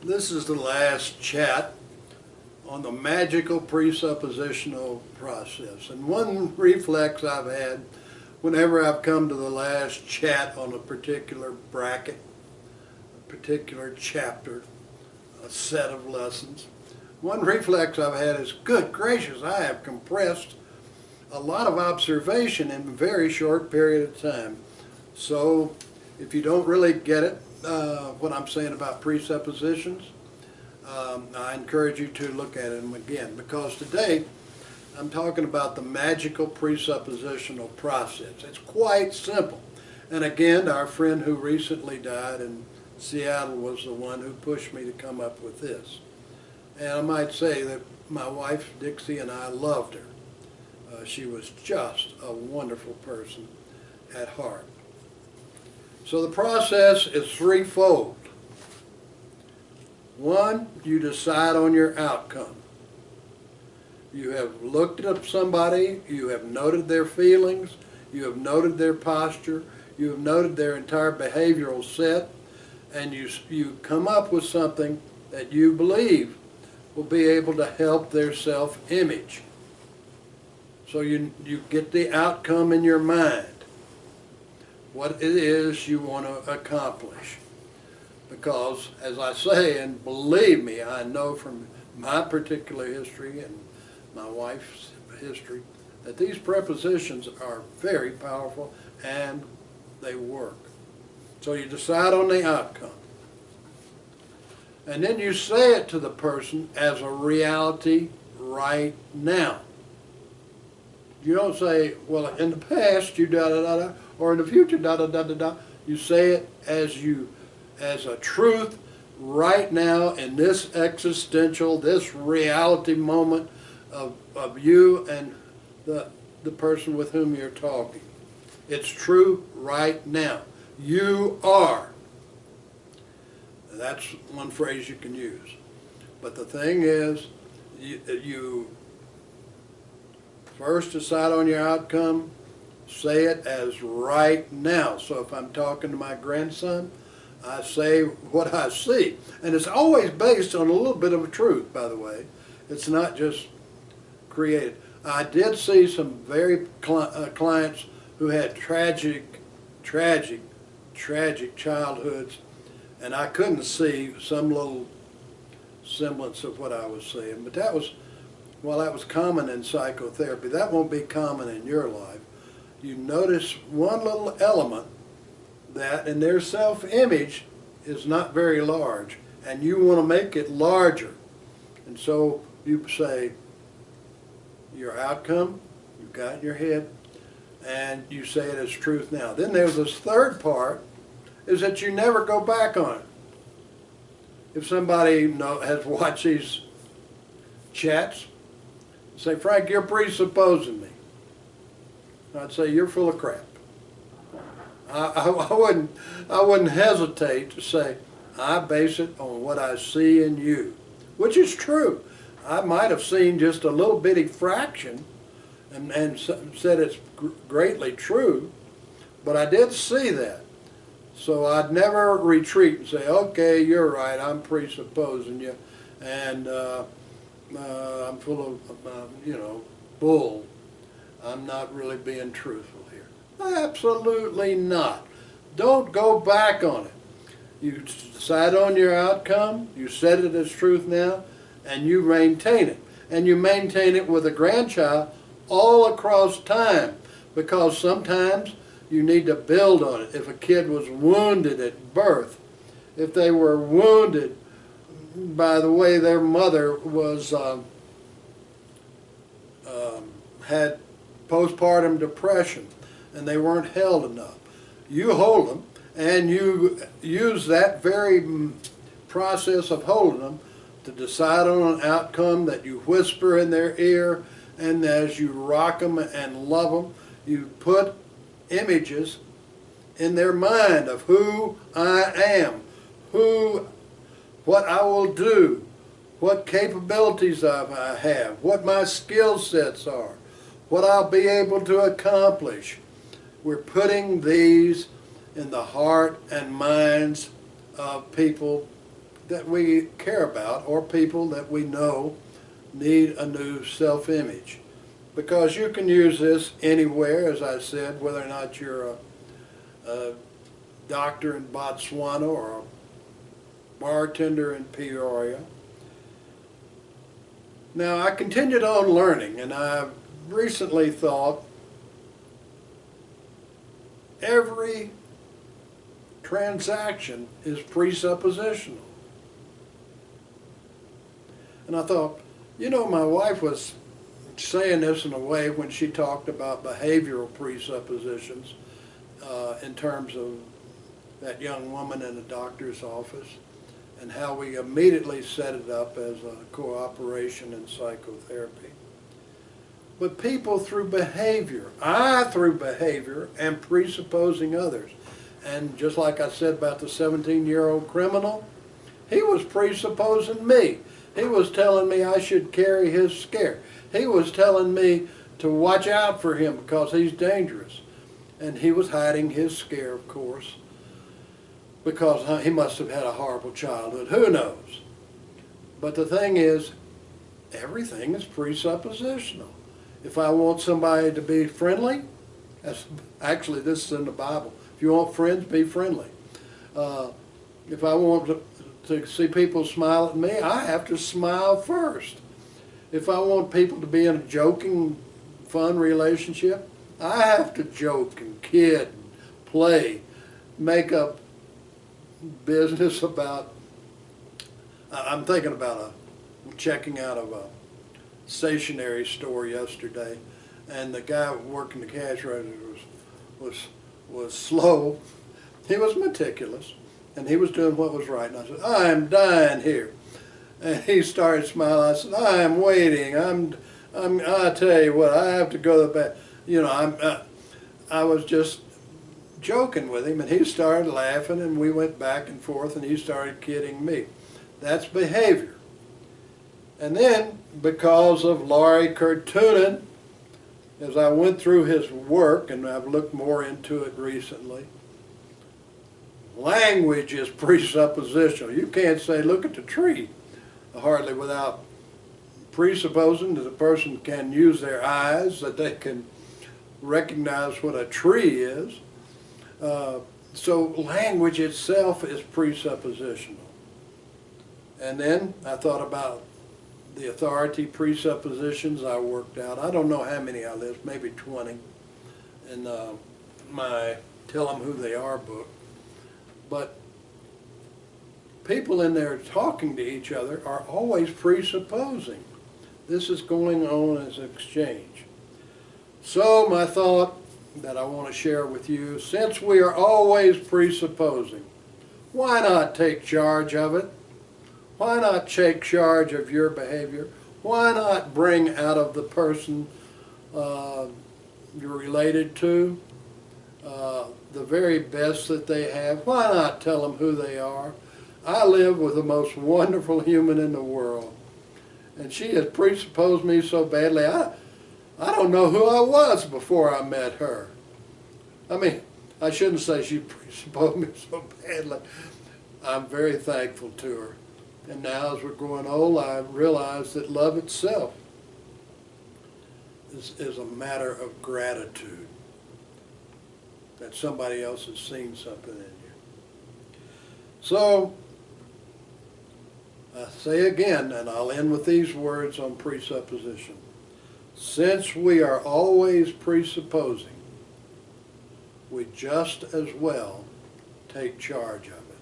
This is the last chat on the magical presuppositional process. And one reflex I've had whenever I've come to the last chat on a particular bracket, a particular chapter, a set of lessons, one reflex I've had is, good gracious, I have compressed a lot of observation in a very short period of time. So if you don't really get it, what I'm saying about presuppositions, I encourage you to look at them again, because today I'm talking about the magical presuppositional process. It's quite simple. And again, our friend who recently died in Seattle was the one who pushed me to come up with this. And I might say that my wife Dixie and I loved her. She was just a wonderful person at heart. So the process is threefold. One, you decide on your outcome. You have looked at somebody, you have noted their feelings, you have noted their posture, you have noted their entire behavioral set, and you come up with something that you believe will be able to help their self-image. So you get the outcome in your mind, what it is you want to accomplish. Because, as I say, and believe me, I know from my particular history and my wife's history, that these prepositions are very powerful and they work. So you decide on the outcome. And then you say it to the person as a reality right now. You don't say, well, in the past you da-da-da-da, or in the future da-da-da-da-da. You say it as a truth right now in this existential, this reality moment of you and the person with whom you're talking. It's true right now. You are. That's one phrase you can use. But the thing is, you first decide on your outcome, say it as right now. So if I'm talking to my grandson, I say what I see. And it's always based on a little bit of a truth, by the way. It's not just created. I did see some very clients who had tragic childhoods, and I couldn't see some little semblance of what I was seeing. But that was, well, that was common in psychotherapy. That won't be common in your life. You notice one little element that in their self-image is not very large, and you want to make it larger. And so you say your outcome, you've got in your head, and you say it as truth now. Then there's this third part, is that you never go back on it. If somebody has watched these chats, say, Frank, you're presupposing me. I'd say, you're full of crap. I wouldn't hesitate to say, I base it on what I see in you, which is true. I might have seen just a little bitty fraction and said it's greatly true, but I did see that. So I'd never retreat and say, okay, you're right, I'm presupposing you, and I'm full of, bull. I'm not really being truthful here. Absolutely not. Don't go back on it. You decide on your outcome, you set it as truth now, and you maintain it. And you maintain it with a grandchild all across time, because sometimes you need to build on it. If a kid was wounded at birth, if they were wounded by the way their mother was had postpartum depression and they weren't held enough, you hold them, and you use that very process of holding them to decide on an outcome that you whisper in their ear, and as you rock them and love them, you put images in their mind of who I am, what I will do, what capabilities I have, what my skill sets are, what I'll be able to accomplish. We're putting these in the heart and minds of people that we care about or people that we know need a new self-image. Because you can use this anywhere, as I said, whether or not you're a doctor in Botswana or a bartender in Peoria. Now, I continued on learning, and I recently thought every transaction is presuppositional. And I thought, you know, my wife was saying this in a way when she talked about behavioral presuppositions in terms of that young woman in the doctor's office and how we immediately set it up as a cooperation in psychotherapy. But people through behavior, I through behavior am presupposing others. And just like I said about the 17-year-old criminal, he was presupposing me. He was telling me I should carry his scare. He was telling me to watch out for him because he's dangerous. And he was hiding his scare, of course, because he must have had a horrible childhood. Who knows? But the thing is, everything is presuppositional. If I want somebody to be friendly, actually this is in the Bible. If you want friends, be friendly. If I want to see people smile at me, I have to smile first. If I want people to be in a joking, fun relationship, I have to joke and kid and play, make up business about. I'm thinking about checking out of a stationery store yesterday, and the guy working the cash register was slow. He was meticulous, and he was doing what was right. And I said, "I am dying here," and he started smiling. I said, "I am waiting. I tell you what, I have to go to the back." You know, I was just joking with him, and he started laughing, and we went back and forth, and he started kidding me. That's behavior. And then, because of Laurie Kurtunen, as I went through his work, and I've looked more into it recently, language is presuppositional. You can't say, look at the tree, hardly without presupposing that a person can use their eyes, that they can recognize what a tree is. So language itself is presuppositional. And then I thought about the authority presuppositions I worked out. I don't know how many I list, maybe 20 in my Tell Them Who They Are book. But people in there talking to each other are always presupposing. This is going on as an exchange. So my thought that I want to share with you, since we are always presupposing, why not take charge of it? Why not take charge of your behavior? Why not bring out of the person you're related to the very best that they have? Why not tell them who they are? I live with the most wonderful human in the world, and she has presupposed me so badly, I don't know who I was before I met her. I mean, I shouldn't say she presupposed me so badly. I'm very thankful to her. And now as we're growing old, I realize that love itself is a matter of gratitude. That somebody else has seen something in you. So, I say again, and I'll end with these words on presupposition. Since we are always presupposing, we just as well take charge of it.